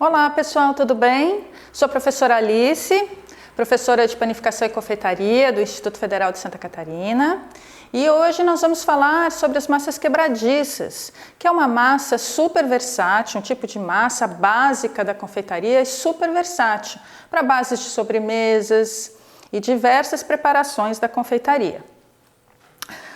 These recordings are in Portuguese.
Olá pessoal, tudo bem? Sou a professora Alice, professora de Panificação e Confeitaria do Instituto Federal de Santa Catarina, e hoje nós vamos falar sobre as massas quebradiças, que é uma massa super versátil, um tipo de massa básica da confeitaria e super versátil para bases de sobremesas e diversas preparações da confeitaria.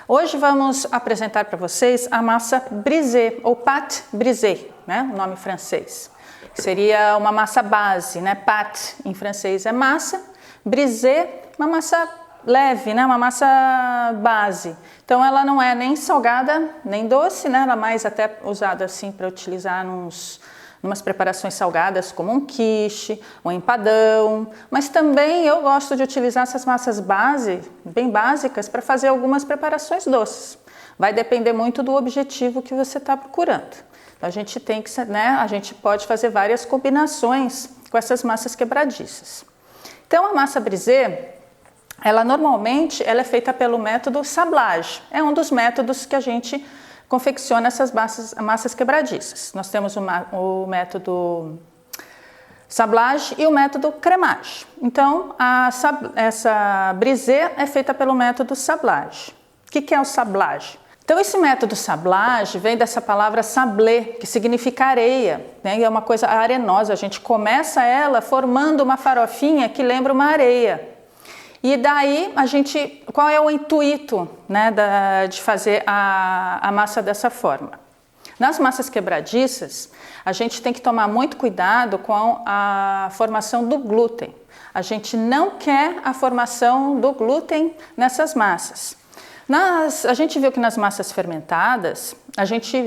Hoje vamos apresentar para vocês a massa brisée ou pâte brisée, né? O nome francês. Seria uma massa base, né? Pâte em francês é massa, brisée, uma massa leve, né? Uma massa base. Então ela não é nem salgada nem doce, né? Ela é mais até usada assim para utilizar numas preparações salgadas como um quiche, um empadão, mas também eu gosto de utilizar essas massas base, bem básicas, para fazer algumas preparações doces. Vai depender muito do objetivo que você está procurando. Então, a gente tem que, né, a gente pode fazer várias combinações com essas massas quebradiças. Então, a massa brisée, ela normalmente ela é feita pelo método sablage. É um dos métodos que a gente confecciona essas massas quebradiças. Nós temos o método sablage e o método crémage. Então, essa brisée é feita pelo método sablage. O que é o sablage? Então, esse método sablage vem dessa palavra sablé, que significa areia, né? E é uma coisa arenosa. A gente começa ela formando uma farofinha que lembra uma areia. E daí, qual é o intuito, né, de fazer a massa dessa forma? Nas massas quebradiças, a gente tem que tomar muito cuidado com a formação do glúten. A gente não quer a formação do glúten nessas massas. A gente viu que nas massas fermentadas,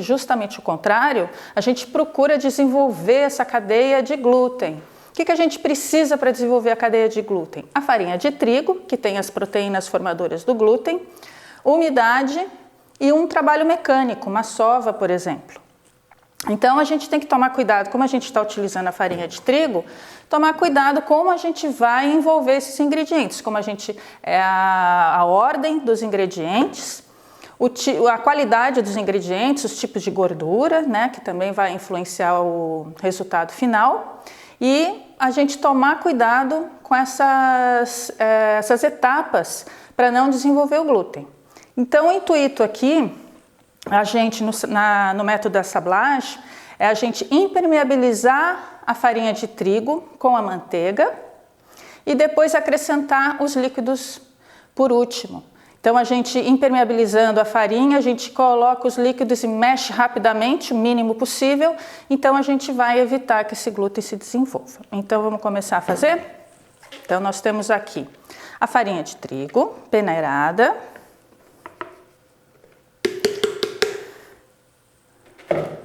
justamente o contrário, a gente procura desenvolver essa cadeia de glúten. O que a gente precisa para desenvolver a cadeia de glúten? A farinha de trigo, que tem as proteínas formadoras do glúten, umidade e um trabalho mecânico, uma sova, por exemplo. Então, a gente tem que tomar cuidado, como a gente está utilizando a farinha de trigo, tomar cuidado como a gente vai envolver esses ingredientes, a ordem dos ingredientes, a qualidade dos ingredientes, os tipos de gordura, né, que também vai influenciar o resultado final, e a gente tomar cuidado com essas etapas para não desenvolver o glúten. Então, o intuito aqui, a gente no método da sablage, é a gente impermeabilizar a farinha de trigo com a manteiga e depois acrescentar os líquidos por último. Então, a gente impermeabilizando a farinha, a gente coloca os líquidos e mexe rapidamente, o mínimo possível. Então, a gente vai evitar que esse glúten se desenvolva. Então, vamos começar a fazer? Então, nós temos aqui a farinha de trigo peneirada.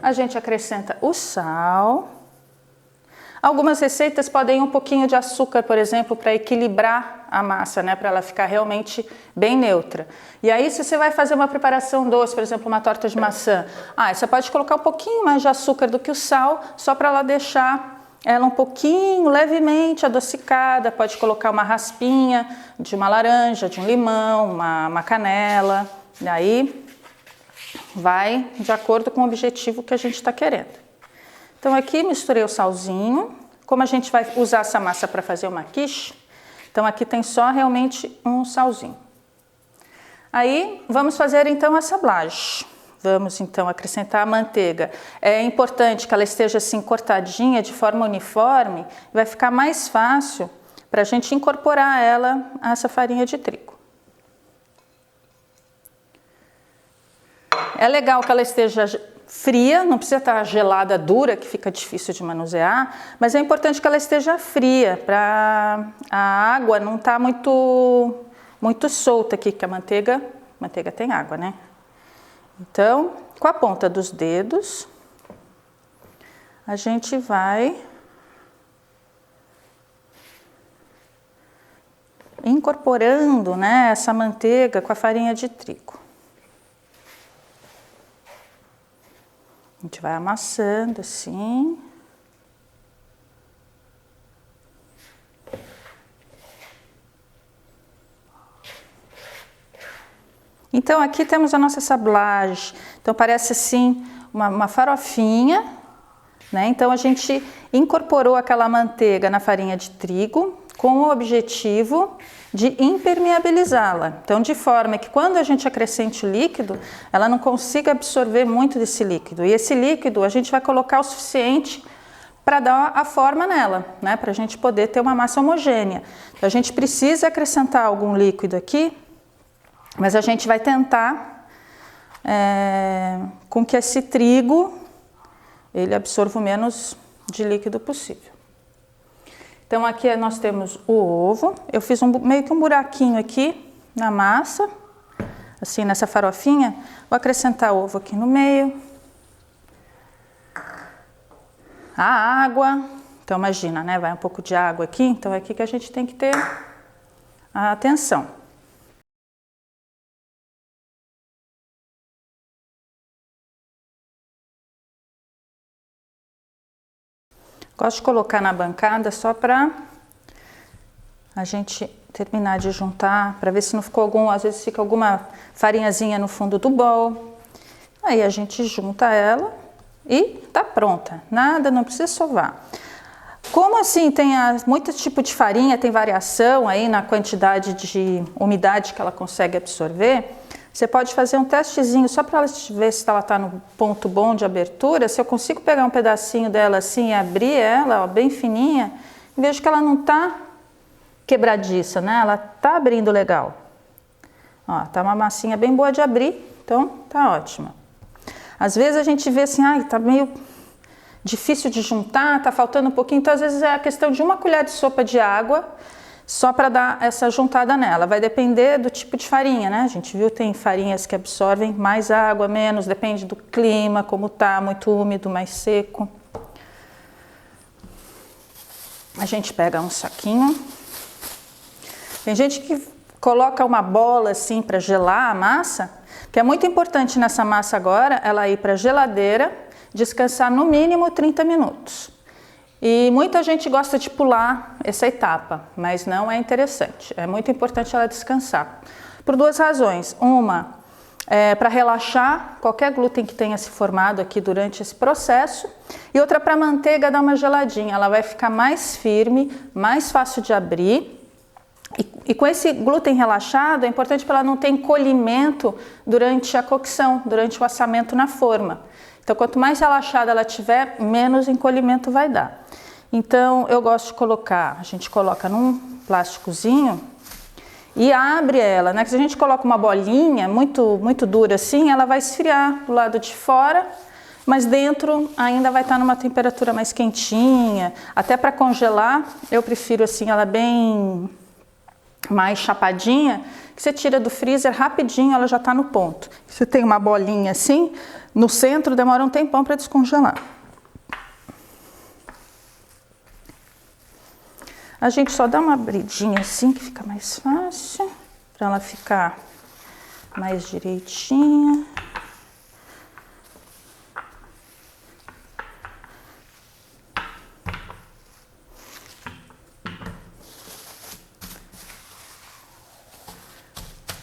A gente acrescenta o sal. Algumas receitas podem ir um pouquinho de açúcar, por exemplo, para equilibrar a massa, né, para ela ficar realmente bem neutra. E aí, se você vai fazer uma preparação doce, por exemplo, uma torta de maçã, você pode colocar um pouquinho mais de açúcar do que o sal, só para ela deixar ela um pouquinho, levemente adocicada. Pode colocar uma raspinha de uma laranja, de um limão, uma canela. E aí, vai de acordo com o objetivo que a gente está querendo. Então aqui misturei o salzinho. Como a gente vai usar essa massa para fazer uma quiche, então aqui tem só realmente um salzinho. Aí vamos fazer então a sablage. Vamos então acrescentar a manteiga. É importante que ela esteja assim cortadinha de forma uniforme, vai ficar mais fácil para a gente incorporar ela a essa farinha de trigo. É legal que ela esteja fria, não precisa estar gelada, dura, que fica difícil de manusear, mas é importante que ela esteja fria, para a água não estar muito solta aqui, porque a manteiga tem água, né? Então, com a ponta dos dedos, a gente vai incorporando, né, essa manteiga com a farinha de trigo. A gente vai amassando assim. Então, aqui temos a nossa sablage. Então, parece assim uma farofinha, né? Então a gente incorporou aquela manteiga na farinha de trigo com o objetivo de impermeabilizá-la. Então, de forma que quando a gente acrescente o líquido, ela não consiga absorver muito desse líquido. E esse líquido a gente vai colocar o suficiente para dar a forma nela, né? Para a gente poder ter uma massa homogênea. Então, a gente precisa acrescentar algum líquido aqui, mas a gente vai tentar com que esse trigo ele absorva o menos de líquido possível. Então aqui nós temos o ovo, eu fiz meio que um buraquinho aqui na massa, assim nessa farofinha, vou acrescentar ovo aqui no meio, a água, então imagina, né, vai um pouco de água aqui, então é aqui que a gente tem que ter a atenção. Gosto de colocar na bancada só para a gente terminar de juntar, para ver se não ficou às vezes fica alguma farinhazinha no fundo do bol. Aí a gente junta ela e tá pronta. Nada, não precisa sovar. Como assim tem muito tipo de farinha, tem variação aí na quantidade de umidade que ela consegue absorver, você pode fazer um testezinho só para ver se ela está no ponto bom de abertura. Se eu consigo pegar um pedacinho dela assim e abrir ela, ó, bem fininha, e vejo que ela não está quebradiça, né? Ela está abrindo legal. Ó, tá uma massinha bem boa de abrir, então tá ótima. Às vezes a gente vê assim, ai, tá meio difícil de juntar, tá faltando um pouquinho, então às vezes é a questão de uma colher de sopa de água, só para dar essa juntada nela. Vai depender do tipo de farinha, né? A gente viu, tem farinhas que absorvem mais água, menos, depende do clima, como tá, muito úmido, mais seco. A gente pega um saquinho. Tem gente que coloca uma bola assim para gelar a massa, que é muito importante nessa massa agora, ela ir para a geladeira, descansar no mínimo 30 minutos. E muita gente gosta de pular essa etapa, mas não é interessante. É muito importante ela descansar. Por duas razões. Uma, para relaxar qualquer glúten que tenha se formado aqui durante esse processo. E outra, para a manteiga dar uma geladinha. Ela vai ficar mais firme, mais fácil de abrir. E com esse glúten relaxado, é importante para ela não ter encolhimento durante a cocção, durante o assamento na forma. Então, quanto mais relaxada ela tiver, menos encolhimento vai dar. Então, eu gosto de colocar, a gente coloca num plásticozinho e abre ela, né? Que se a gente coloca uma bolinha muito dura assim, ela vai esfriar do lado de fora, mas dentro ainda vai estar numa temperatura mais quentinha. Até para congelar, eu prefiro assim, ela bem mais chapadinha, que você tira do freezer rapidinho, ela já está no ponto. Se tem uma bolinha assim, no centro demora um tempão para descongelar. A gente só dá uma abridinha assim, que fica mais fácil, para ela ficar mais direitinha.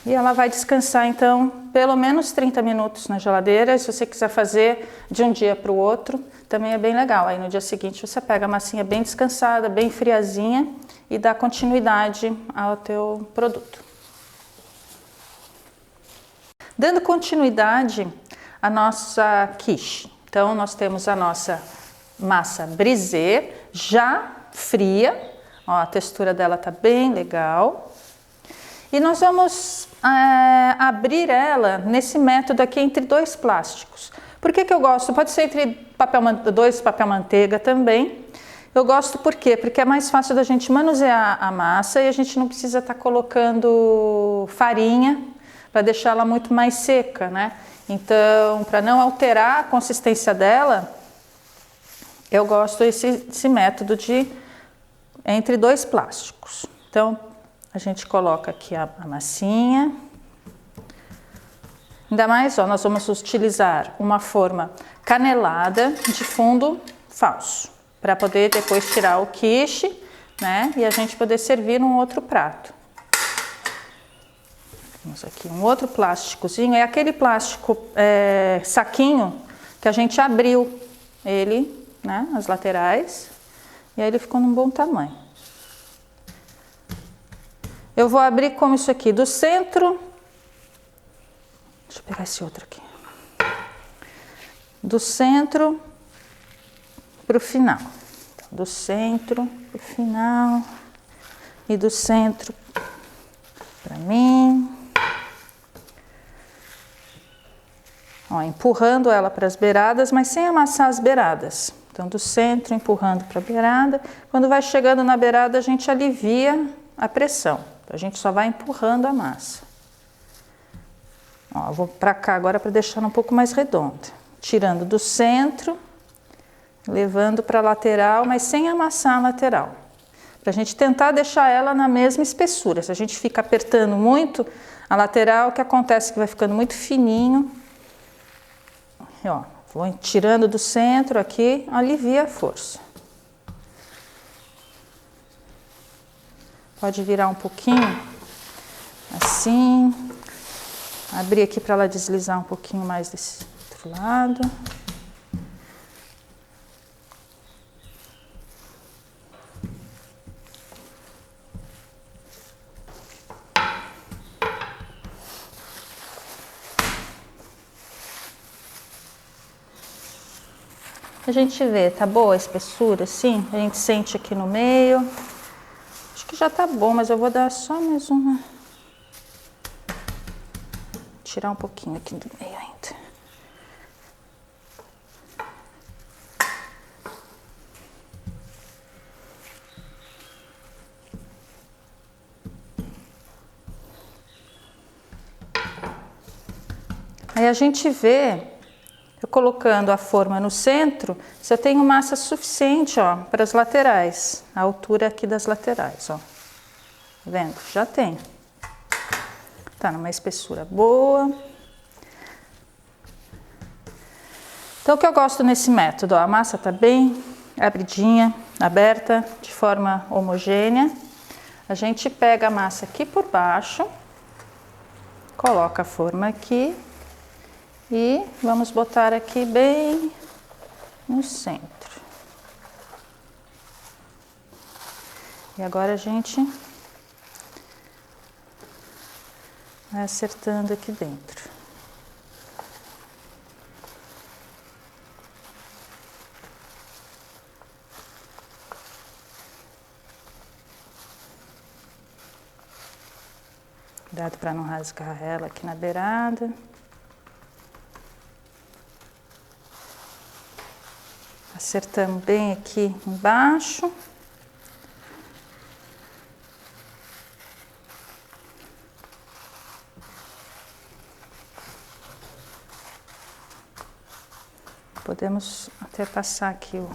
E ela vai descansar, então, pelo menos 30 minutos na geladeira. Se você quiser fazer de um dia para o outro, também é bem legal. Aí no dia seguinte você pega a massinha bem descansada, bem friazinha e dá continuidade ao teu produto. Dando continuidade à nossa quiche. Então, nós temos a nossa massa brisée já fria. Ó, a textura dela tá bem legal. E nós vamos abrir ela nesse método aqui entre dois plásticos. Por que eu gosto? Pode ser entre dois papel manteiga também. Eu gosto por quê? Porque é mais fácil da gente manusear a massa e a gente não precisa estar colocando farinha para deixar ela muito mais seca, né? Então, para não alterar a consistência dela, eu gosto desse método de entre dois plásticos. Então, a gente coloca aqui a massinha. Ainda mais, ó, nós vamos utilizar uma forma canelada de fundo falso, para poder depois tirar o quiche, né? E a gente poder servir num outro prato. Temos aqui um outro plásticozinho, é aquele plástico saquinho que a gente abriu ele né, as laterais, e aí ele ficou num bom tamanho. Eu vou abrir como isso aqui, do centro, deixa eu pegar esse outro aqui, do centro para o final, então, do centro para o final, e do centro para mim. Ó, empurrando ela para as beiradas, mas sem amassar as beiradas. Então, do centro, empurrando para a beirada. Quando vai chegando na beirada, a gente alivia a pressão. Então, a gente só vai empurrando a massa. Ó, eu vou para cá agora para deixar um pouco mais redonda. Tirando do centro, levando para a lateral, mas sem amassar a lateral. Para a gente tentar deixar ela na mesma espessura. Se a gente fica apertando muito a lateral, o que acontece é que vai ficando muito fininho. E, ó, vou tirando do centro aqui, alivia a força. Pode virar um pouquinho, assim. Abrir aqui para ela deslizar um pouquinho mais desse outro lado. A gente vê, tá boa a espessura, assim? A gente sente aqui no meio. Acho que já tá bom, mas eu vou dar só mais uma. Tirar um pouquinho aqui do meio ainda. Aí a gente vê, eu colocando a forma no centro, se eu tenho massa suficiente, ó, para as laterais, a altura aqui das laterais, ó. Tá vendo? Já tem. Tá numa espessura boa. Então, o que eu gosto nesse método, ó, a massa tá bem abridinha, aberta, de forma homogênea. A gente pega a massa aqui por baixo, coloca a forma aqui. E vamos botar aqui bem no centro. E agora a gente vai acertando aqui dentro. Cuidado para não rasgar ela aqui na beirada. Acertamos bem aqui embaixo. Podemos até passar aqui o...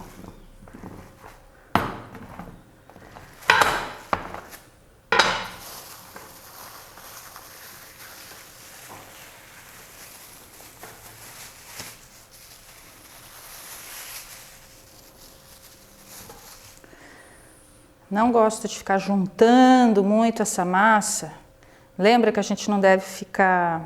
Não gosto de ficar juntando muito essa massa. Lembra que a gente não deve ficar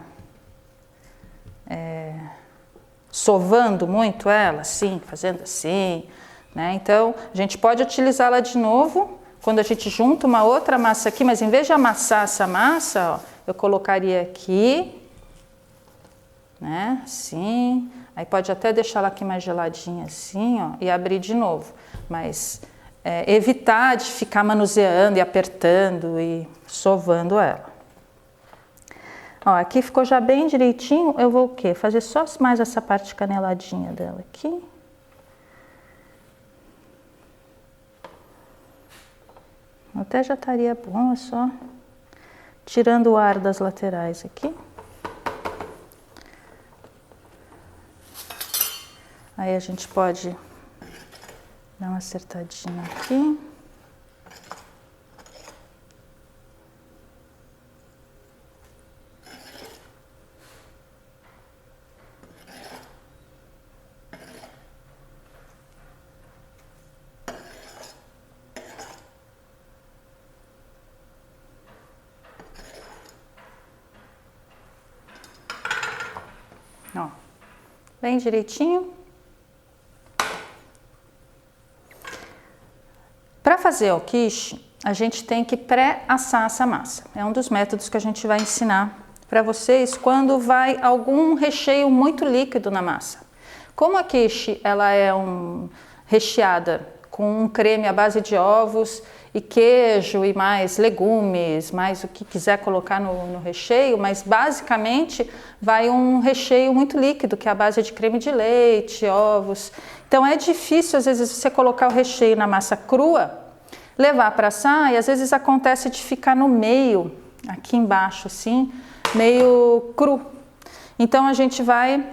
sovando muito ela, assim, fazendo assim, né? Então, a gente pode utilizá-la de novo quando a gente junta uma outra massa aqui, mas em vez de amassar essa massa, ó, eu colocaria aqui, né? Assim. Aí pode até deixar ela aqui mais geladinha assim, ó, e abrir de novo. Mas evitar de ficar manuseando e apertando e sovando ela. Ó, aqui ficou já bem direitinho, eu vou o quê? Fazer só mais essa parte caneladinha dela aqui. Até já estaria bom, é só tirando o ar das laterais aqui. Aí a gente pode dar uma acertadinha aqui. Ó, bem direitinho. fazer o quiche, a gente tem que pré-assar essa massa. É um dos métodos que a gente vai ensinar para vocês quando vai algum recheio muito líquido na massa. Como a quiche ela é recheada com um creme à base de ovos e queijo e mais legumes, mais o que quiser colocar no recheio, mas basicamente vai um recheio muito líquido, que é a base de creme de leite, ovos. Então é difícil às vezes você colocar o recheio na massa crua, levar para assar e às vezes acontece de ficar no meio, aqui embaixo assim, meio cru. Então a gente vai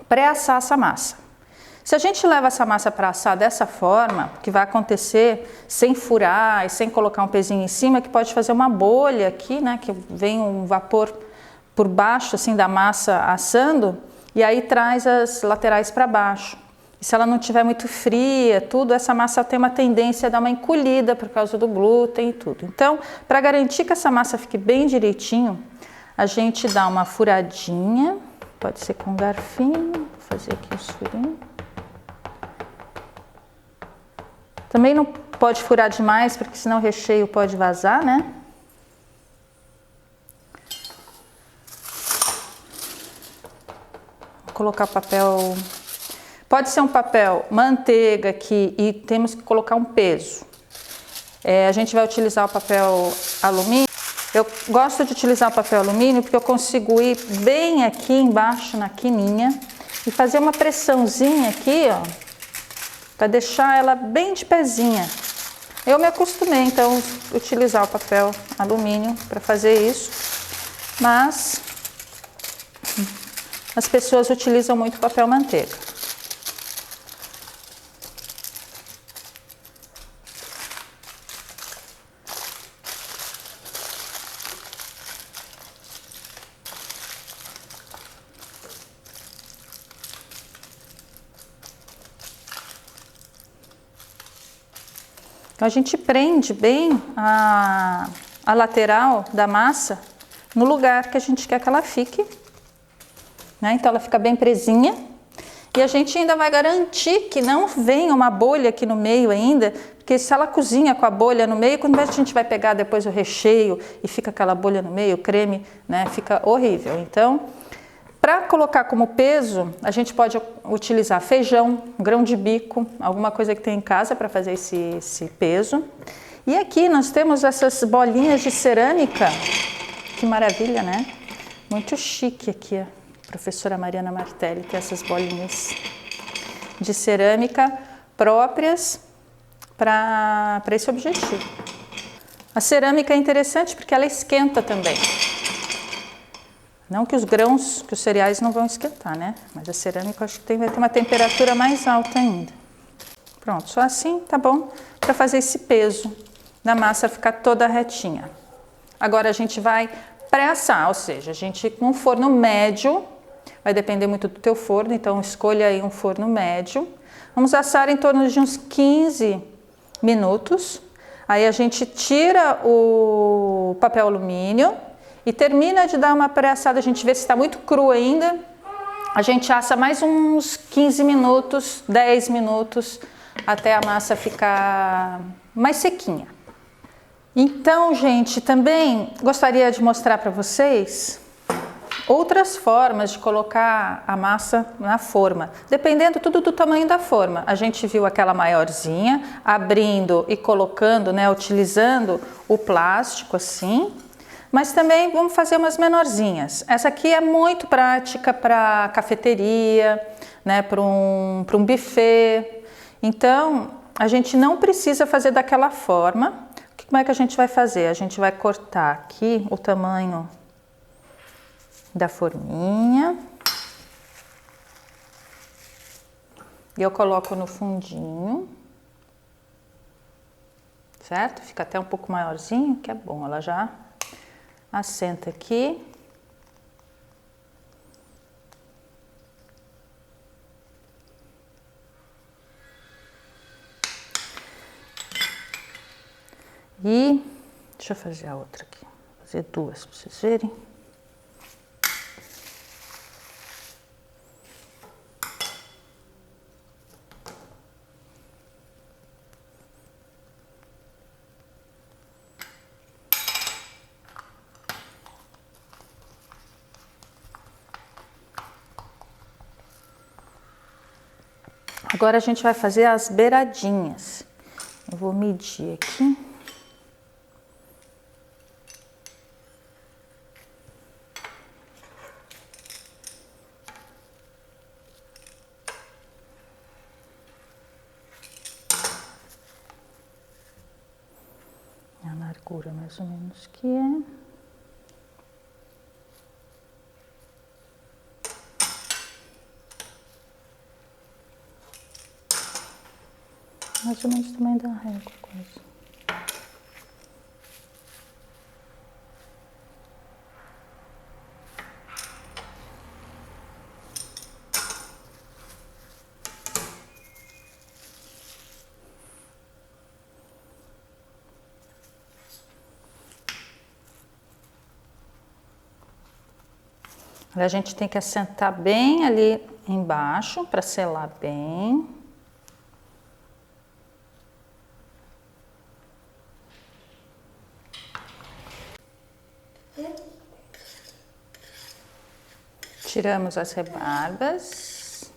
pré-assar essa massa. Se a gente leva essa massa para assar dessa forma, que vai acontecer sem furar e sem colocar um pezinho em cima, que pode fazer uma bolha aqui, né, que vem um vapor por baixo assim da massa assando e aí traz as laterais para baixo. E se ela não estiver muito fria, tudo, essa massa tem uma tendência a dar uma encolhida por causa do glúten e tudo. Então, para garantir que essa massa fique bem direitinho, a gente dá uma furadinha, pode ser com um garfinho, vou fazer aqui os furinhos. Também não pode furar demais, porque senão o recheio pode vazar, né? Vou colocar papel... Pode ser um papel manteiga aqui e temos que colocar um peso. A gente vai utilizar o papel alumínio. Eu gosto de utilizar o papel alumínio porque eu consigo ir bem aqui embaixo na quininha e fazer uma pressãozinha aqui, ó, para deixar ela bem de pezinha. Eu me acostumei então a utilizar o papel alumínio para fazer isso, mas as pessoas utilizam muito papel manteiga. Então a gente prende bem a lateral da massa no lugar que a gente quer que ela fique, né? Então ela fica bem presinha e a gente ainda vai garantir que não venha uma bolha aqui no meio ainda, porque se ela cozinha com a bolha no meio, quando a gente vai pegar depois o recheio e fica aquela bolha no meio, o creme, né, fica horrível. Então, para colocar como peso, a gente pode utilizar feijão, grão de bico, alguma coisa que tem em casa para fazer esse peso. E aqui nós temos essas bolinhas de cerâmica, que maravilha, né? Muito chique aqui, a professora Mariana Martelli tem essas bolinhas de cerâmica próprias para esse objetivo. A cerâmica é interessante porque ela esquenta também. Não que os grãos, que os cereais não vão esquentar, né? Mas a cerâmica eu acho que vai ter uma temperatura mais alta ainda. Pronto, só assim tá bom para fazer esse peso da massa ficar toda retinha. Agora a gente vai pré-assar, ou seja, a gente com um forno médio, vai depender muito do teu forno, então escolha aí um forno médio. Vamos assar em torno de uns 15 minutos. Aí a gente tira o papel alumínio e termina de dar uma pré-assada, a gente vê se está muito cru ainda, a gente assa mais uns 15 minutos, 10 minutos, até a massa ficar mais sequinha. Então, gente, também gostaria de mostrar para vocês outras formas de colocar a massa na forma, dependendo tudo do tamanho da forma. A gente viu aquela maiorzinha, abrindo e colocando, né, utilizando o plástico assim. Mas também vamos fazer umas menorzinhas. Essa aqui é muito prática para cafeteria, né, para um buffet. Então, a gente não precisa fazer daquela forma. Como é que a gente vai fazer? A gente vai cortar aqui o tamanho da forminha. E eu coloco no fundinho. Certo? Fica até um pouco maiorzinho, que é bom, ela já assenta aqui. E deixa eu fazer a outra aqui. Vou fazer duas para vocês verem. Agora a gente vai fazer as beiradinhas. Eu vou medir aqui. A largura mais ou menos que é. Mais ou menos também da régua, quase. A gente tem que assentar bem ali embaixo para selar bem. Tiramos as rebarbas.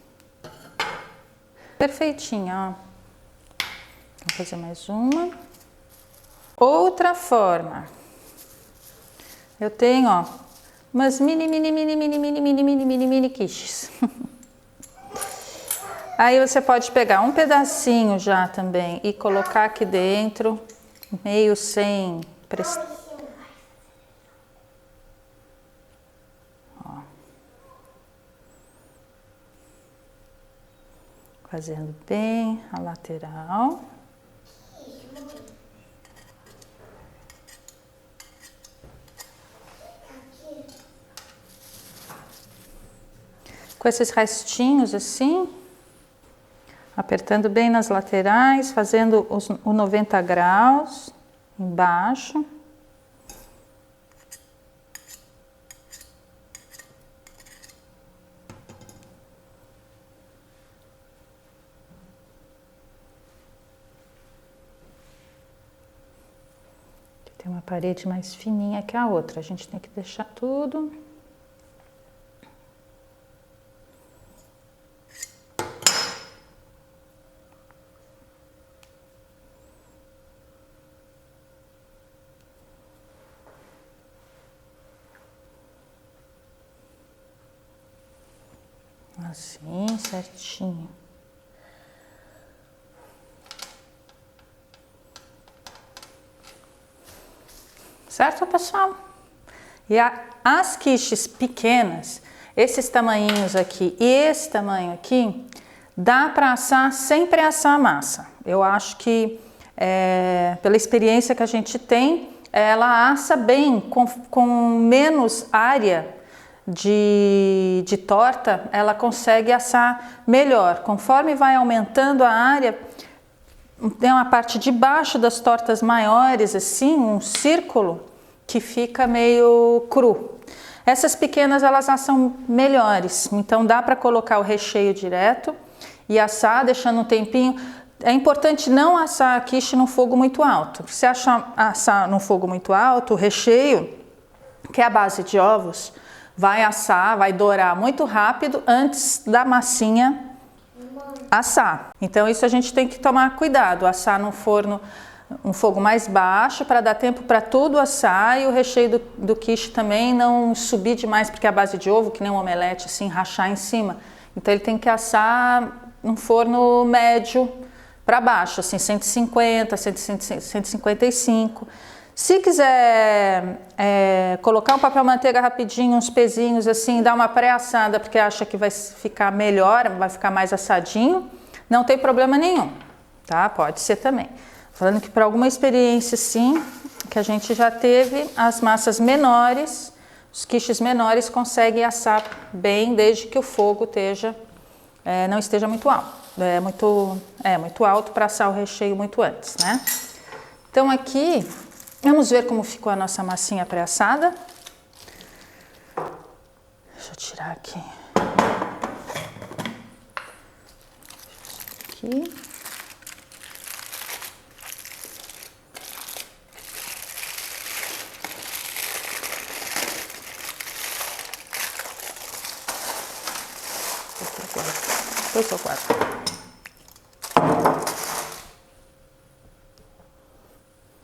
Perfeitinho, ó. Vou fazer mais uma. Outra forma. Eu tenho, ó, umas mini quiches. Aí você pode pegar um pedacinho já também e colocar aqui dentro, meio sem pressão. Fazendo bem a lateral. Com esses restinhos assim, apertando bem nas laterais, fazendo o 90 graus embaixo. Tem uma parede mais fininha que a outra, a gente tem que deixar tudo. Assim, certinho. Certo, pessoal? E as quiches pequenas, esses tamanhinhos aqui e esse tamanho aqui, dá para assar sem pré-assar a massa. Eu acho que, pela experiência que a gente tem, ela assa bem, com menos área de torta, ela consegue assar melhor. Conforme vai aumentando a área, tem uma parte de baixo das tortas maiores, assim, um círculo, que fica meio cru. Essas pequenas, elas assam melhores, então dá para colocar o recheio direto e assar, deixando um tempinho. É importante não assar a quiche no fogo muito alto. Se assar no fogo muito alto, o recheio, que é a base de ovos, vai assar, vai dourar muito rápido antes da massinha assar. Então isso a gente tem que tomar cuidado, assar no forno, um fogo mais baixo, para dar tempo para tudo assar e o recheio do quiche também não subir demais, porque a base de ovo, que nem um omelete, assim, rachar em cima. Então ele tem que assar num forno médio para baixo, assim, 150, 155. Se quiser colocar um papel manteiga rapidinho, uns pezinhos assim, dar uma pré-assada porque acha que vai ficar melhor, vai ficar mais assadinho, não tem problema nenhum, tá? Pode ser também. Falando que por alguma experiência sim, que a gente já teve, as massas menores, os quiches menores conseguem assar bem desde que o fogo não esteja muito alto. Muito alto para assar o recheio muito antes, né? Então aqui, vamos ver como ficou a nossa massinha pré-assada. Deixa eu tirar aqui. Aqui. Dois ou quatro.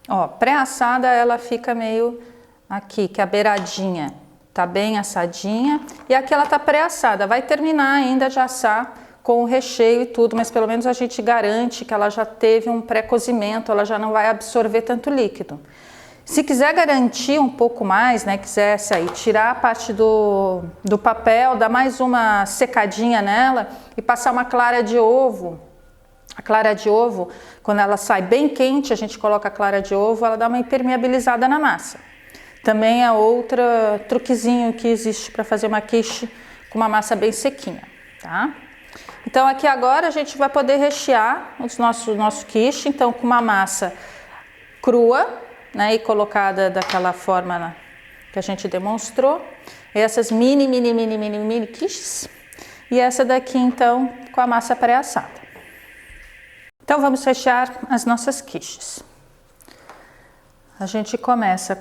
Ó, pré-assada ela fica meio aqui, que a beiradinha tá bem assadinha. E aqui ela tá pré-assada, vai terminar ainda de assar com o recheio e tudo, mas pelo menos a gente garante que ela já teve um pré-cozimento, ela já não vai absorver tanto líquido. Se quiser garantir um pouco mais, né, quisesse aí tirar a parte do papel, dar mais uma secadinha nela e passar uma clara de ovo. A clara de ovo, quando ela sai bem quente, a gente coloca a clara de ovo, ela dá uma impermeabilizada na massa. Também é outro truquezinho que existe para fazer uma quiche com uma massa bem sequinha, tá? Então aqui agora a gente vai poder rechear o nosso quiche, então com uma massa crua, né, e colocada daquela forma que a gente demonstrou. Essas mini quiches. E essa daqui então com a massa pré-assada. Então vamos rechear as nossas quiches. A gente começa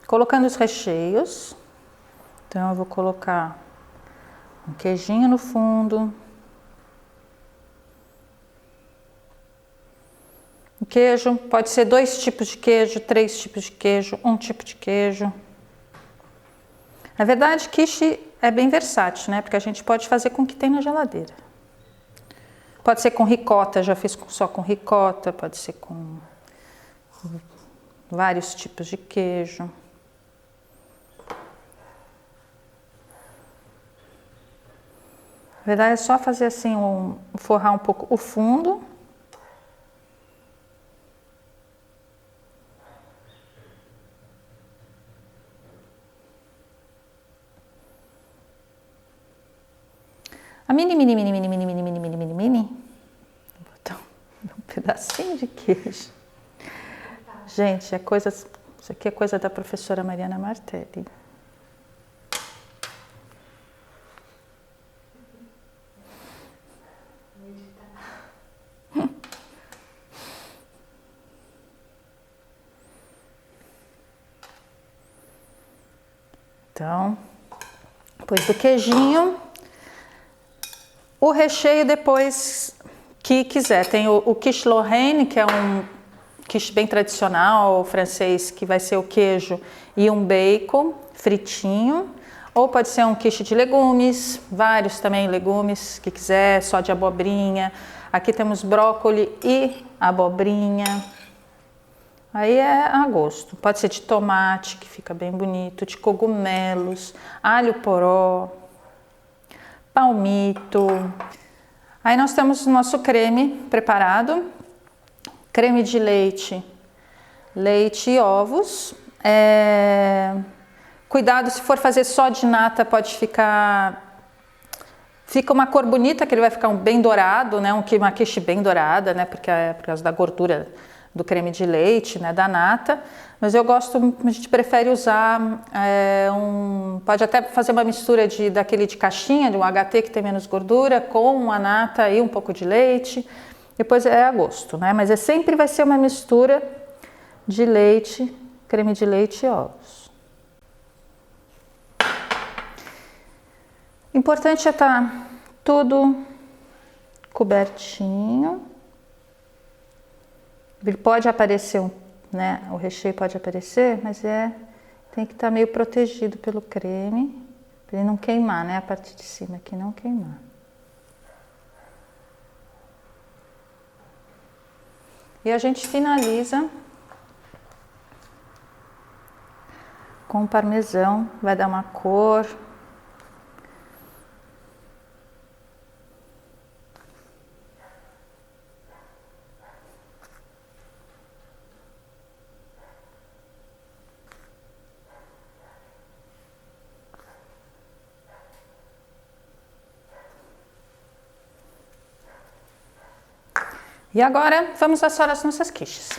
colocando os recheios. Então eu vou colocar um queijinho no fundo. O queijo pode ser 2 tipos de queijo, 3 tipos de queijo, 1 tipo de queijo. Na verdade, quiche é bem versátil, né? Porque a gente pode fazer com o que tem na geladeira. Pode ser com ricota, já fiz só com ricota, pode ser com vários tipos de queijo. Na verdade é só fazer assim, forrar um pouco o fundo. A mini, vou botar um pedacinho de queijo. Gente, isso aqui é coisa da professora Mariana Martelli. Então, depois do queijinho, o recheio depois que quiser. Tem o quiche Lorraine, que é um quiche bem tradicional francês, que vai ser o queijo e um bacon fritinho. Ou pode ser um quiche de legumes, vários também legumes, que quiser, só de abobrinha. Aqui temos brócolis e abobrinha. Aí é a gosto. Pode ser de tomate, que fica bem bonito, de cogumelos, alho poró, palmito. Aí nós temos o nosso creme preparado, creme de leite, leite e ovos. Cuidado, se for fazer só de nata, pode fica uma cor bonita, que ele vai ficar bem dourado, né? Uma quiche bem dourada, né? Porque é por causa da gordura do creme de leite, né? Da nata. Mas eu gosto, a gente prefere usar pode até fazer uma mistura daquele de caixinha, de um HT que tem menos gordura, com a nata e um pouco de leite. Depois é a gosto, né? Mas sempre vai ser uma mistura de leite, creme de leite e ovos. Importante é estar tudo cobertinho. Ele pode aparecer, né? O recheio pode aparecer, mas tem que estar meio protegido pelo creme, para ele não queimar, né? A parte de cima aqui não queimar. E a gente finaliza com parmesão, vai dar uma cor. E agora vamos assar as nossas quiches.